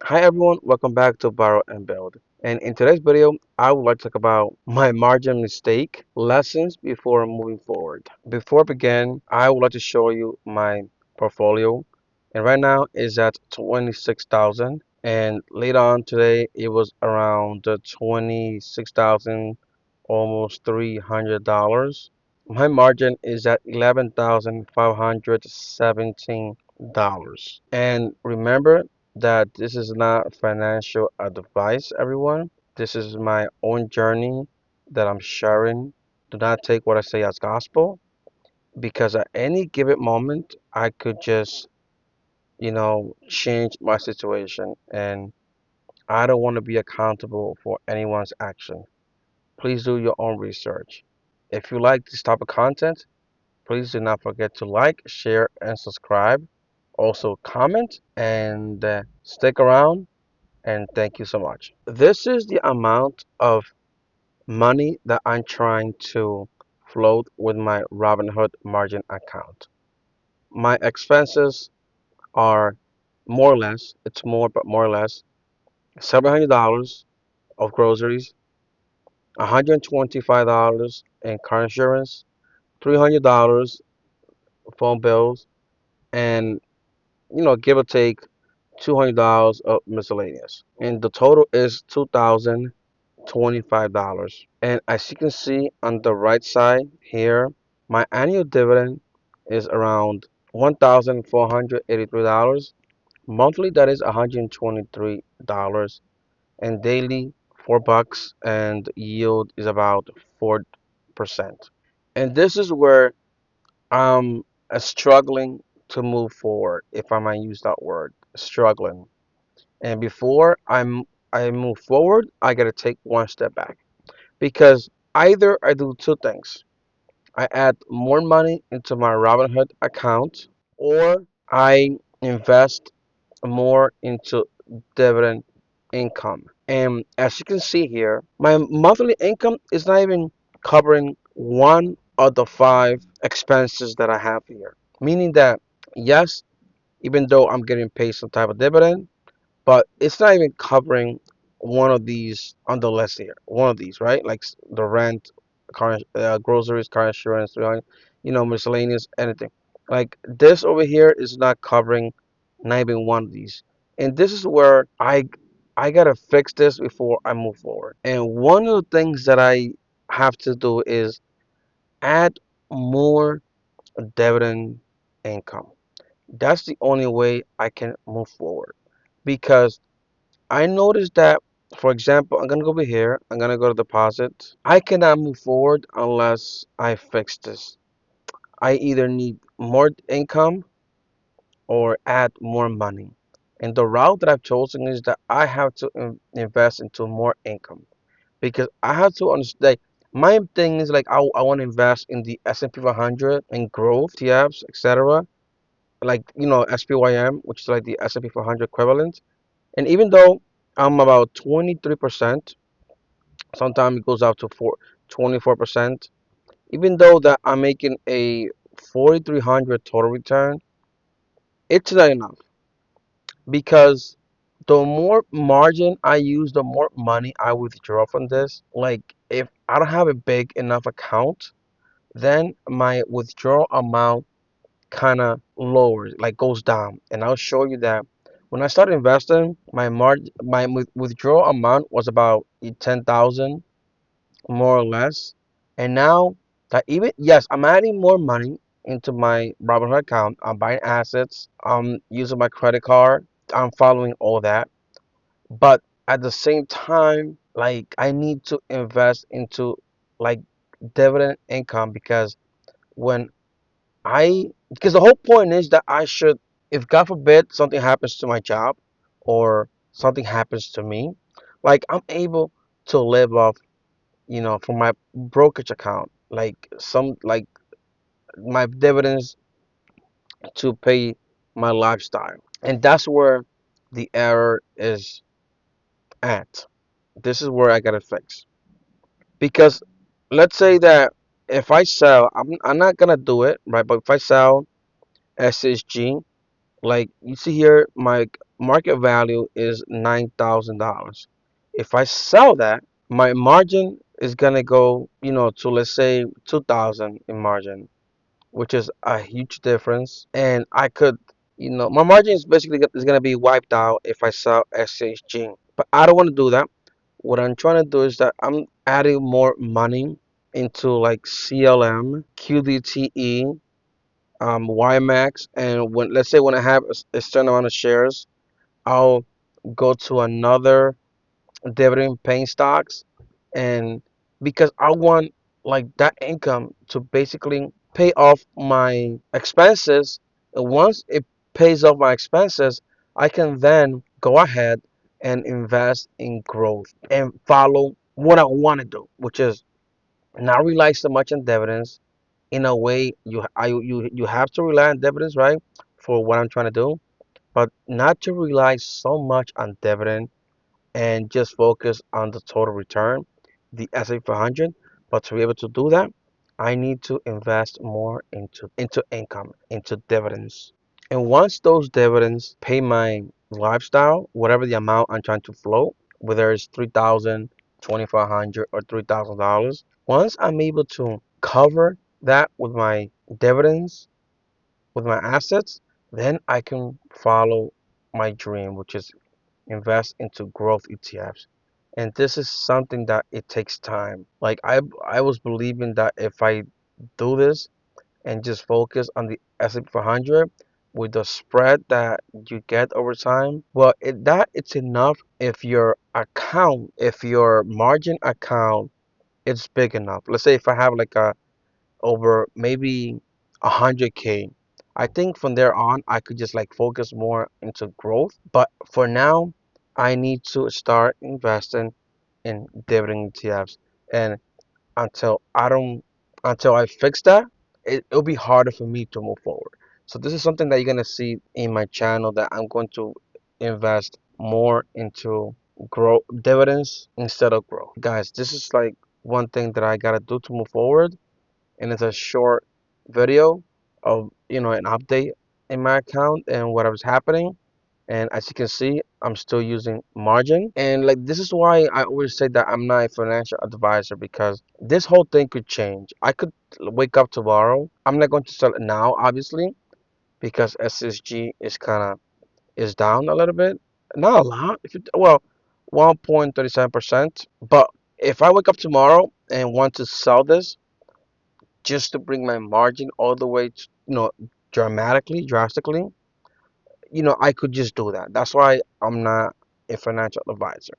Hi everyone, welcome back to Borrow and Build. And in today's video, I would like to talk about my margin mistake lessons before moving forward. Before I begin, I would like to show you my portfolio. And right now is at 26,000. And later on today, it was around 26,000, almost $300. My margin is at $11,517. And remember that this is not financial advice, everyone. This is my own journey that I'm sharing. Do not take what I say as gospel because at any given moment, I could just, change my situation. And I don't want to be accountable for anyone's action. Please do your own research. If you like this type of content, please do not forget to like, share, and subscribe. Also, comment and stick around. And thank you so much. This is the amount of money that I'm trying to float with my Robinhood margin account. My expenses are more or less, it's more, but more or less, $700 of groceries, $125 in car insurance, $300 phone bills, and give or take $200 of miscellaneous. And the total is $2,025. And as you can see on the right side here, my annual dividend is around $1,483. Monthly, that is $123. And daily, $4, and yield is about 4%. And this is where I'm struggling to move forward, if I might use that word, struggling. And before I move forward, I gotta take one step back because either I do two things. I add more money into my Robinhood account or I invest more into dividend income. And as you can see here, my monthly income is not even covering one of the five expenses that I have here. Meaning that, yes, even though I'm getting paid some type of dividend, but it's not even covering one of these on the list here. One of these, right? Like the rent, groceries, car insurance, miscellaneous, anything. Like this over here is not covering not even one of these. And this is where I gotta fix this before I move forward. And one of the things that I have to do is add more dividend income. That's the only way I can move forward because I noticed that, for example, I'm gonna go over here. I'm gonna go to deposit. I cannot move forward unless I fix this. I either need more income or add more money. And the route that I've chosen is that I have to invest into more income because I have to understand. My thing is like I want to invest in the S&P 500 and growth ETFs, etc. Like SPYM, which is like the S&P 500 equivalent. And even though I'm about 23%, sometimes it goes up to 24%. Even though that I'm making a 4,300 total return, it's not enough because the more margin I use, the more money I withdraw from this. Like if I don't have a big enough account, then my withdrawal amount kind of lowers, like goes down. And I'll show you that when I started investing, my withdrawal amount was about 10,000 more or less. And now that even yes, I'm adding more money into my Robinhood account. I'm buying assets. I'm using my credit card. I'm following all that. But at the same time, like I need to invest into like dividend income because when because the whole point is that I should, if God forbid something happens to my job or something happens to me, like I'm able to live off, from my brokerage account, like my dividends to pay my lifestyle. And that's where the error is at. This is where I gotta fix. Because let's say that if I sell, I'm not gonna do it, right? But if I sell SSG, like you see here, my market value is $9,000. If I sell that, my margin is gonna go, to let's say 2,000 in margin, which is a huge difference. And I could, my margin is basically is gonna be wiped out if I sell SHG. But I don't want to do that. What I'm trying to do is that I'm adding more money into like CLM, QDTE, YMAX, and when let's say when I have a certain amount of shares, I'll go to another dividend paying stocks, and because I want like that income to basically pay off my expenses. And once it pays off my expenses, I can then go ahead and invest in growth and follow what I want to do, which is not rely so much on dividends. In a way, you have to rely on dividends, right, for what I'm trying to do, but not to rely so much on dividend and just focus on the total return, the S&P 500. But to be able to do that, I need to invest more into income, into dividends. And once those dividends pay my lifestyle, whatever the amount I'm trying to float, whether it's 3,000, 2,500, or $3,000, once I'm able to cover that with my dividends, with my assets, then I can follow my dream, which is invest into growth ETFs. And this is something that it takes time. Like I was believing that if I do this and just focus on the S&P 500 with the spread that you get over time, well, it's enough if your account, if your margin account is big enough. Let's say if I have like a over maybe 100K. I think from there on, I could just like focus more into growth. But for now, I need to start investing in dividend ETFs. And until I don't, until I fix that, it'll be harder for me to move forward. So this is something that you're gonna see in my channel, that I'm going to invest more into grow dividends instead of growth. Guys, this is like one thing that I gotta do to move forward, and it's a short video of an update in my account and what was happening. And as you can see, I'm still using margin. And like this is why I always say that I'm not a financial advisor, because this whole thing could change. I could wake up tomorrow. I'm not going to sell it now, obviously, because SSG is down a little bit. Not a lot. If it, well, 1.37%. But if I wake up tomorrow and want to sell this, just to bring my margin all the way to, drastically, I could just do that. That's why I'm not a financial advisor.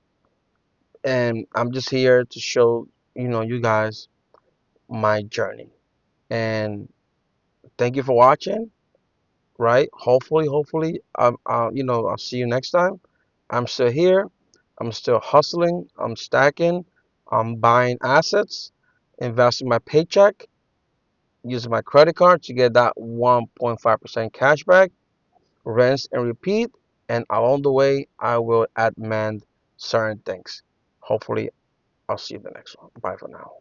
And I'm just here to show, you guys my journey. And thank you for watching, right? Hopefully, I'll see you next time. I'm still here. I'm still hustling. I'm stacking. I'm buying assets, investing my paycheck, using my credit card to get that 1.5% cash back, rinse and repeat, and along the way, I will amend certain things. Hopefully, I'll see you in the next one. Bye for now.